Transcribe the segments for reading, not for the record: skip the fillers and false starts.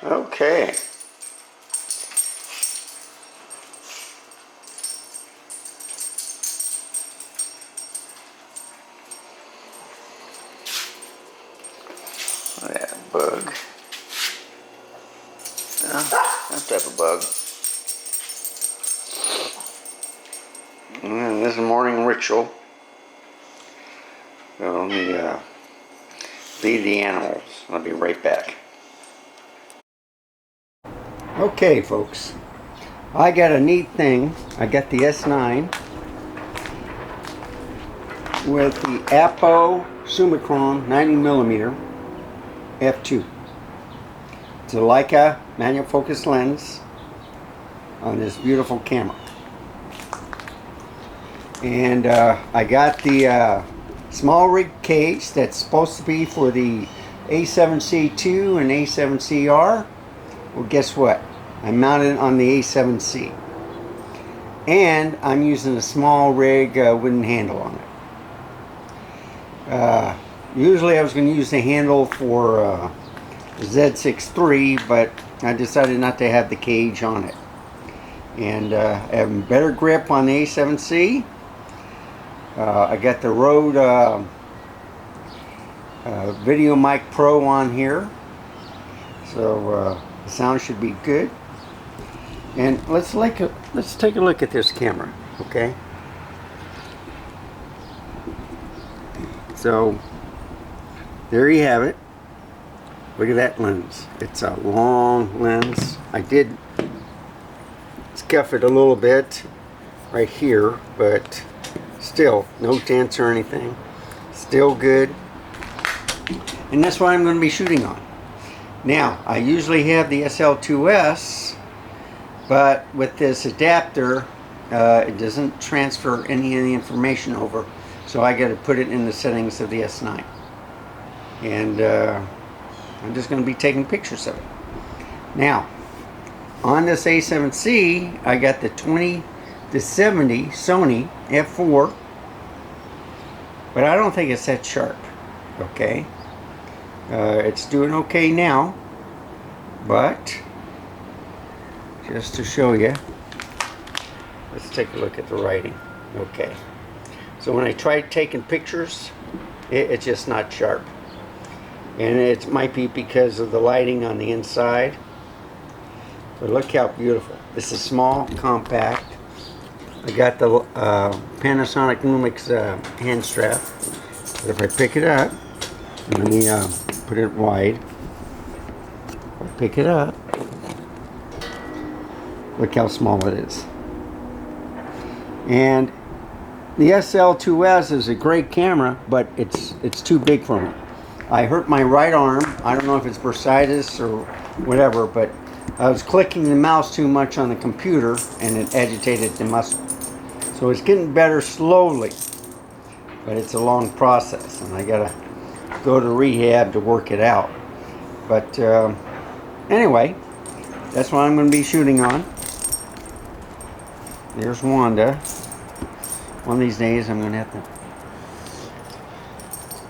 Okay. That bug. That type of bug. And this is a morning ritual. So let me feed the animals. I'll be right back. Okay, folks. I got a neat thing. I got the S9 with the APO Summicron 90mm f2. It's a Leica manual focus lens on this beautiful camera. And I got the small rig cage that's supposed to be for the A7C2 and A7CR. Well, guess what? I mounted it on the A7C. And I'm using a small rig wooden handle on it. Usually I was going to use the handle for Z6 III, but I decided not to have the cage on it. And having better grip on the A7C. I got the Rode Video Mic Pro on here, so the sound should be good. And let's take a look at this camera, okay? So there you have it. Look at that lens. It's a long lens. I did scuff it a little bit right here, but still no dents or anything. Still good. And that's what I'm going to be shooting on. Now, I usually have the SL2S, but with this adapter, it doesn't transfer any of the information over. So I got to put it in the settings of the S9. And I'm just going to be taking pictures of it. Now, on this A7C, I got the 20 to 70 Sony f4, but I don't think it's that sharp. Okay, it's doing okay now, but just to show you, let's take a look at the writing. Okay, so when I tried taking pictures, it's just not sharp, and it might be because of the lighting on the inside. But look how beautiful. This is small, compact. I got the Panasonic Lumix hand strap. But if I pick it up, let me put it wide. If I pick it up, look how small it is. And the SL2S is a great camera, but it's too big for me. I hurt my right arm. I don't know if it's bursitis or whatever, but I was clicking the mouse too much on the computer and it agitated the muscle. So it's getting better slowly, but it's a long process and I gotta go to rehab to work it out. But anyway, that's what I'm going to be shooting on. There's Wanda. One of these days I'm going to have to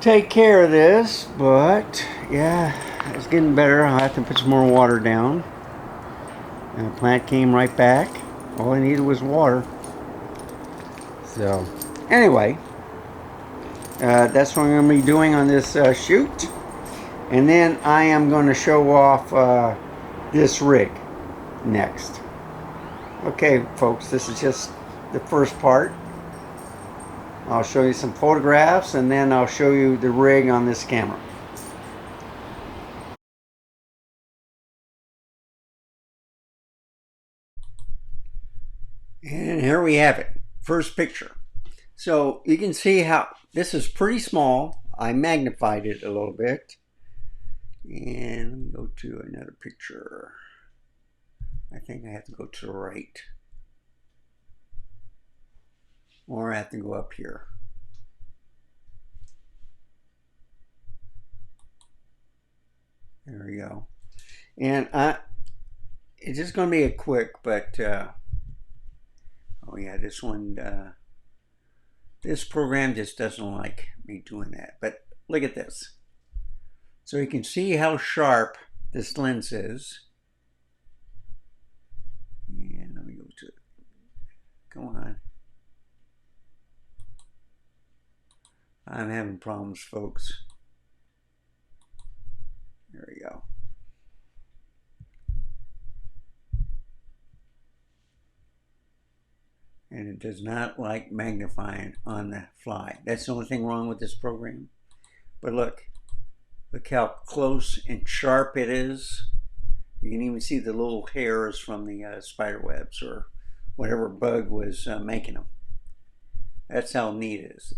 take care of this, but yeah, it's getting better. I'll have to put some more water down. And the plant came right back. All I needed was water. So anyway, that's what I'm going to be doing on this shoot. And then I am going to show off this rig next. Okay, folks, this is just the first part. I'll show you some photographs and then I'll show you the rig on this camera. And here we have it. First picture. So you can see how this is pretty small. I magnified it a little bit. And let me go to another picture. I think I have to go to the right. Or I have to go up here. There we go. And it's just going to be a quick, but oh yeah, this one, this program just doesn't like me doing that. But look at this. So you can see how sharp this lens is. And let me go to it. Go on. I'm having problems, folks. There we go. And it does not like magnifying on the fly. That's the only thing wrong with this program. But look how close and sharp it is. You can even see the little hairs from the spider webs or whatever bug was making them. That's how neat it is.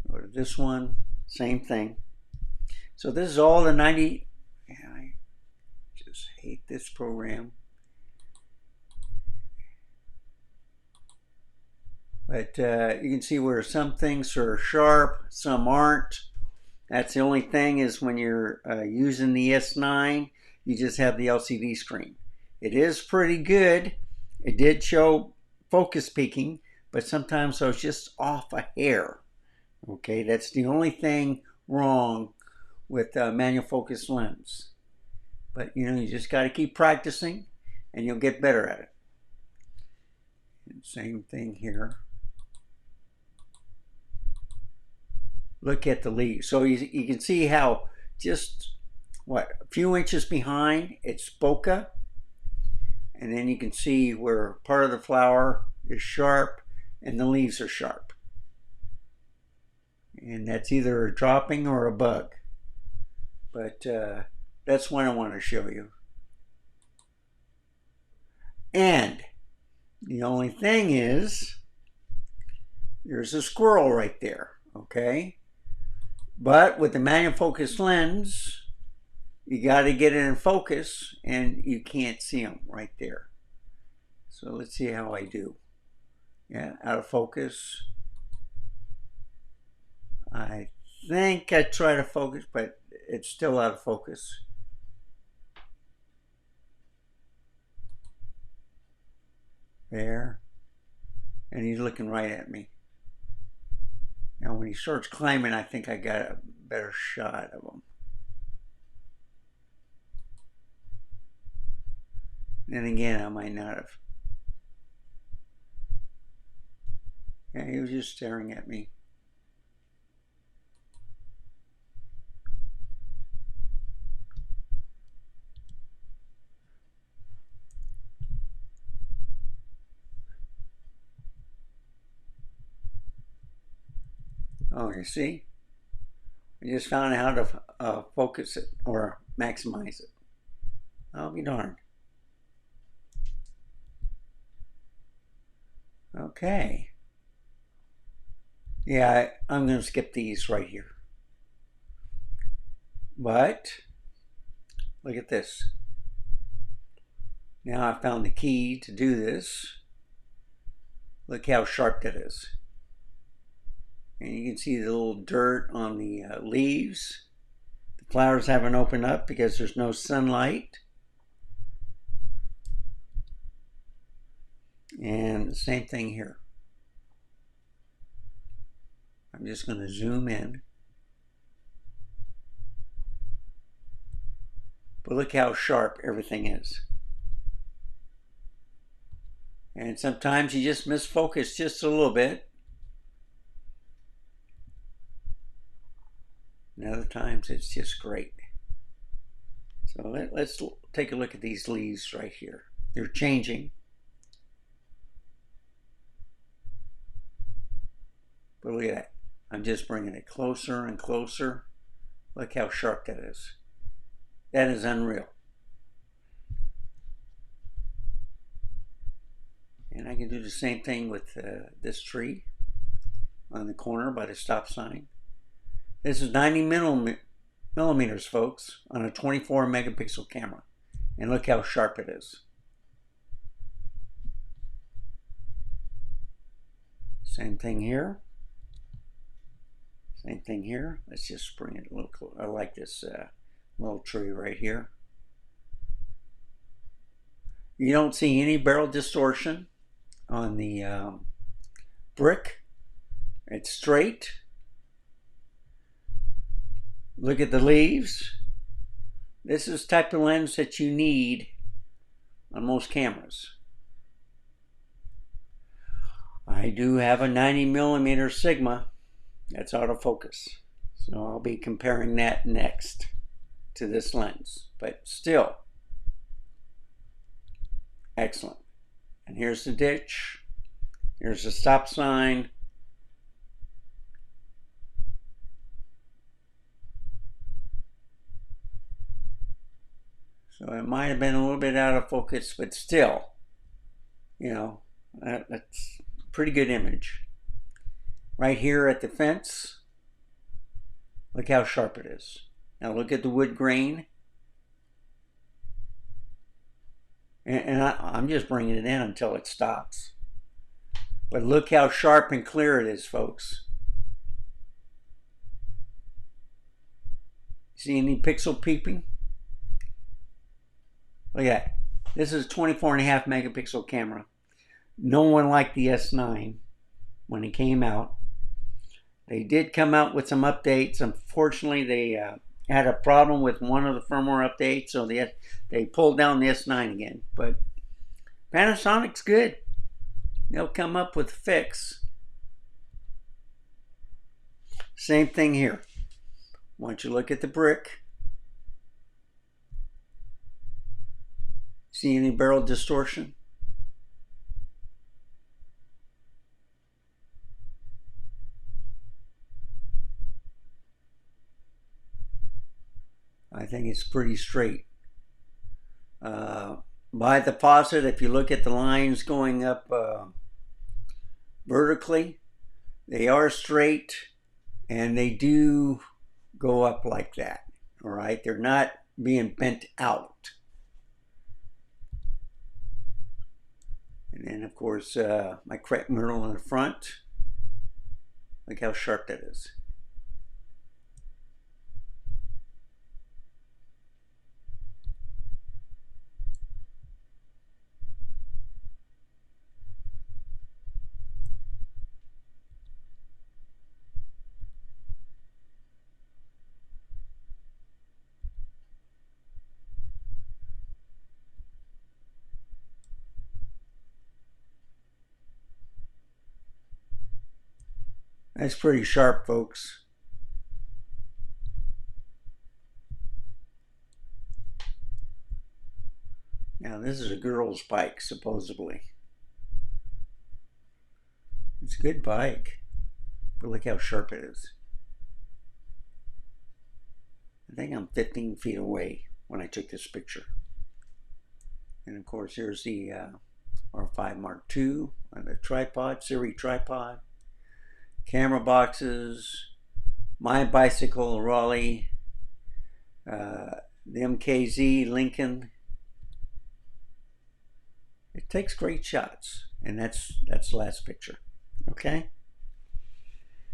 Go to this one, same thing. So this is all the 90. Yeah, I just hate this program. But you can see where some things are sharp, some aren't. That's the only thing is when you're using the S9, you just have the LCD screen. It is pretty good. It did show focus peaking, but sometimes I was just off a hair. Okay, that's the only thing wrong with manual focus lens. But you know, you just got to keep practicing and you'll get better at it. And same thing here. Look at the leaves. So you can see how just a few inches behind it's bokeh, and then you can see where part of the flower is sharp and the leaves are sharp, and that's either a dropping or a bug. But that's what I want to show you. And the only thing is there's a squirrel right there, okay? But with the manual focus lens, you got to get it in focus and you can't see them right there. So let's see how I do. Yeah, out of focus. I think I try to focus, but it's still out of focus. There. And he's looking right at me. Now when he starts climbing, I think I got a better shot of him. Then again, I might not have. Yeah, he was just staring at me. Oh, you see? I just found out how to focus it or maximize it. I'll be darned. Okay. Yeah, I'm going to skip these right here. But look at this. Now I found the key to do this. Look how sharp that is. And you can see the little dirt on the leaves. The flowers haven't opened up because there's no sunlight. And the same thing here. I'm just going to zoom in. But look how sharp everything is. And sometimes you just miss focus just a little bit. And other times it's just great. So let's take a look at these leaves right here. They're changing. But look at that. I'm just bringing it closer and closer. Look how sharp that is. That is unreal. And I can do the same thing with this tree on the corner by the stop sign. This is 90 millimeters, folks, on a 24 megapixel camera. And look how sharp it is. Same thing here. Same thing here. Let's just bring it a little closer. I like this little tree right here. You don't see any barrel distortion on the brick. It's straight. Look at the leaves. This is the type of lens that you need on most cameras. I do have a 90mm Sigma that's autofocus, so I'll be comparing that next to this lens, but still excellent. And here's the ditch, here's the stop sign. So it might have been a little bit out of focus, but still, you know, that's a pretty good image. Right here at the fence, look how sharp it is. Now look at the wood grain. And I'm just bringing it in until it stops. But look how sharp and clear it is, folks. See any pixel peeping? Look at that. This is a 24.5 megapixel camera. No one liked the S9 when it came out. They did come out with some updates. Unfortunately, they had a problem with one of the firmware updates, so they pulled down the S9 again. But Panasonic's good. They'll come up with a fix. Same thing here. Once you look at the brick, see any barrel distortion? I think it's pretty straight. By the faucet, if you look at the lines going up vertically, they are straight and they do go up like that. All right, they're not being bent out. And then, of course, my crepe myrtle in the front. Look how sharp that is. That's pretty sharp, folks. Now, this is a girl's bike, supposedly. It's a good bike, but look how sharp it is. I think I'm 15 feet away when I took this picture. And of course, here's the R5 Mark II on the tripod, series tripod. Camera boxes, my bicycle Raleigh, the MKZ Lincoln. It takes great shots, and that's the last picture. Okay.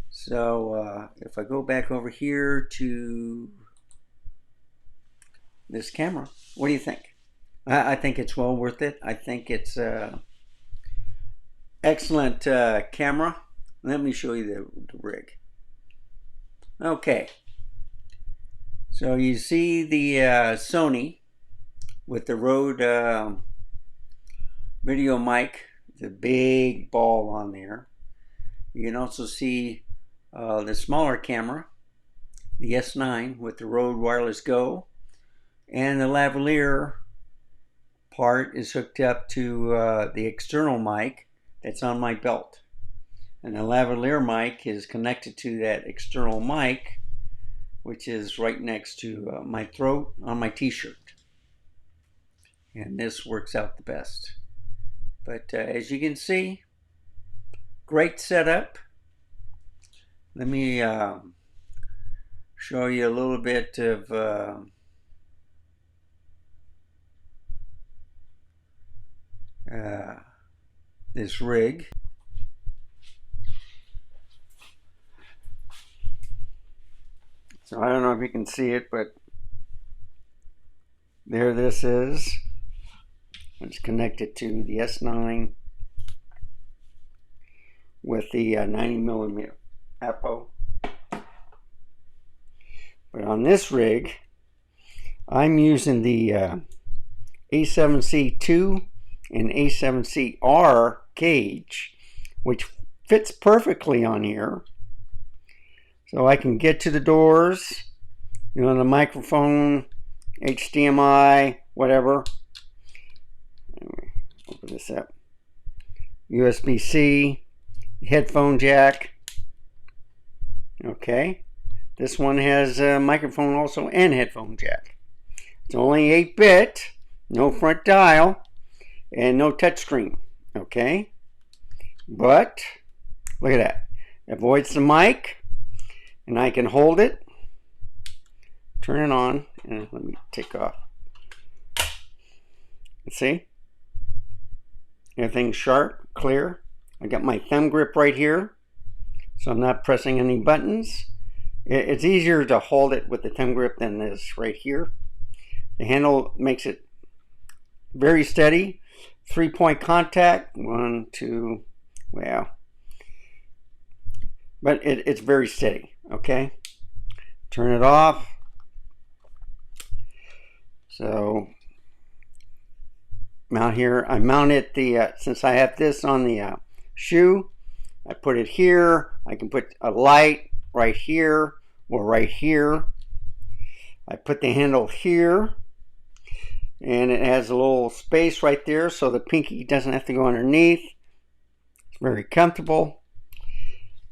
So if I go back over here to this camera, what do you think? I think it's well worth it. I think it's excellent camera. Let me show you the rig. Okay, so you see the Sony with the Rode video mic, the big ball on there. You can also see the smaller camera, the S9 with the Rode Wireless Go, and the lavalier part is hooked up to the external mic that's on my belt. And the lavalier mic is connected to that external mic, which is right next to my throat on my t-shirt. And this works out the best. But as you can see, great setup. Let me show you a little bit of this rig. So I don't know if you can see it, but there this is. It's connected to the S9 with the 90mm APO. But on this rig, I'm using the A7C2 and A7CR cage, which fits perfectly on here. So I can get to the doors, you know, the microphone, HDMI, whatever. Open this up. USB-C, headphone jack. Okay. This one has a microphone also and headphone jack. It's only 8-bit, no front dial, and no touchscreen. Okay. But look at that. Avoids the mic, and I can hold it, turn it on, and let me take off. See? Everything's sharp, clear. I got my thumb grip right here, so I'm not pressing any buttons. It's easier to hold it with the thumb grip than this right here. The handle makes it very steady. 3-point contact. 1, 2, well. But it's very steady, okay? Turn it off. So, mount here. I mounted the, since I have this on the shoe, I put it here. I can put a light right here or right here. I put the handle here, and it has a little space right there so the pinky doesn't have to go underneath. It's very comfortable.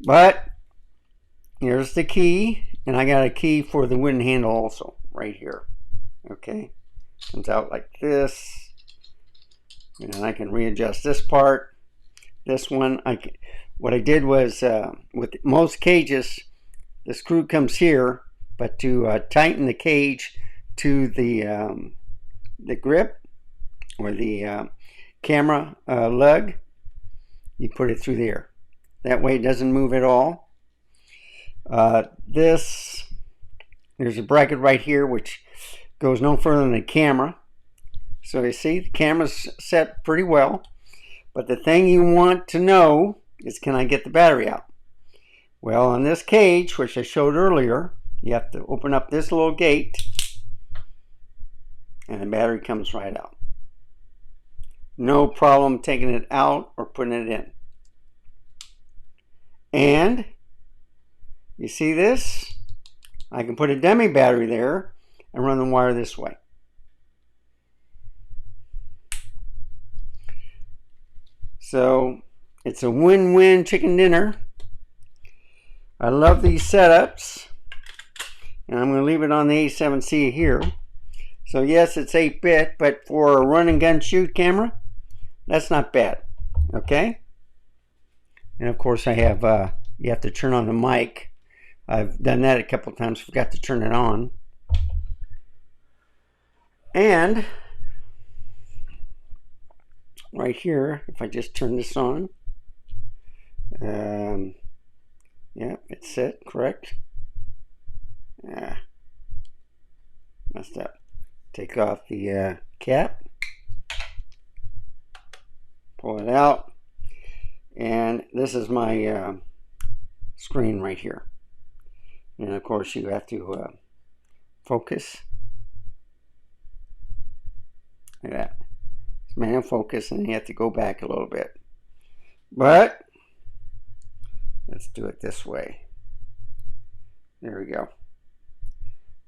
But here's the key, and I got a key for the wooden handle also right here. Okay, comes out like this, and I can readjust this part. This one, what I did was with most cages, the screw comes here, but to tighten the cage to the grip or the camera lug, you put it through there. That way it doesn't move at all. There's a bracket right here which goes no further than the camera. So you see the camera's set pretty well. But the thing you want to know is, can I get the battery out? Well, on this cage, which I showed earlier, you have to open up this little gate and the battery comes right out. No problem taking it out or putting it in. And you see this? I can put a dummy battery there and run the wire this way. So it's a win-win chicken dinner. I love these setups. And I'm going to leave it on the A7C here. So yes, it's 8-bit, but for a run and gun shoot camera, that's not bad. Okay? And of course I have, you have to turn on the mic. I've done that a couple of times, forgot to turn it on. And right here, if I just turn this on, yeah, it's set, correct? Yeah, messed up. Take off the cap, pull it out, and this is my screen right here. And of course you have to focus. Like that. It's manual focus, and you have to go back a little bit. But let's do it this way. There we go.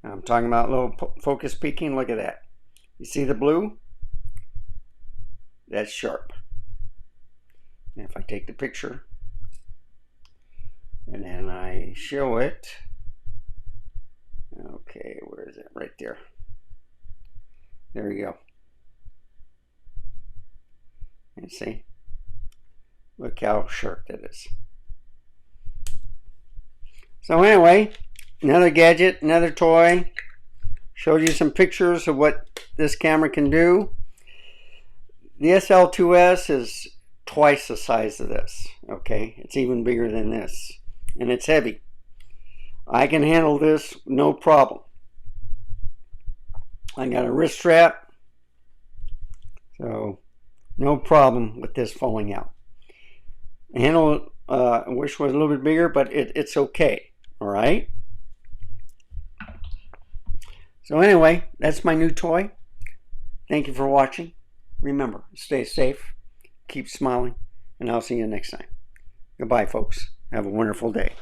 Now I'm talking about a little focus peaking. Look at that. You see the blue? That's sharp. And if I take the picture and then I show it, okay, where is it? Right there. There we go. You see? Look how sharp that is. So anyway, another gadget, another toy. Showed you some pictures of what this camera can do. The SL2S is twice the size of this. Okay, it's even bigger than this, and it's heavy. I can handle this no problem. I got a wrist strap, so no problem with this falling out. The handle, I wish was a little bit bigger, but it's okay. All right. So anyway, that's my new toy. Thank you for watching. Remember, stay safe, keep smiling, and I'll see you next time. Goodbye, folks. Have a wonderful day.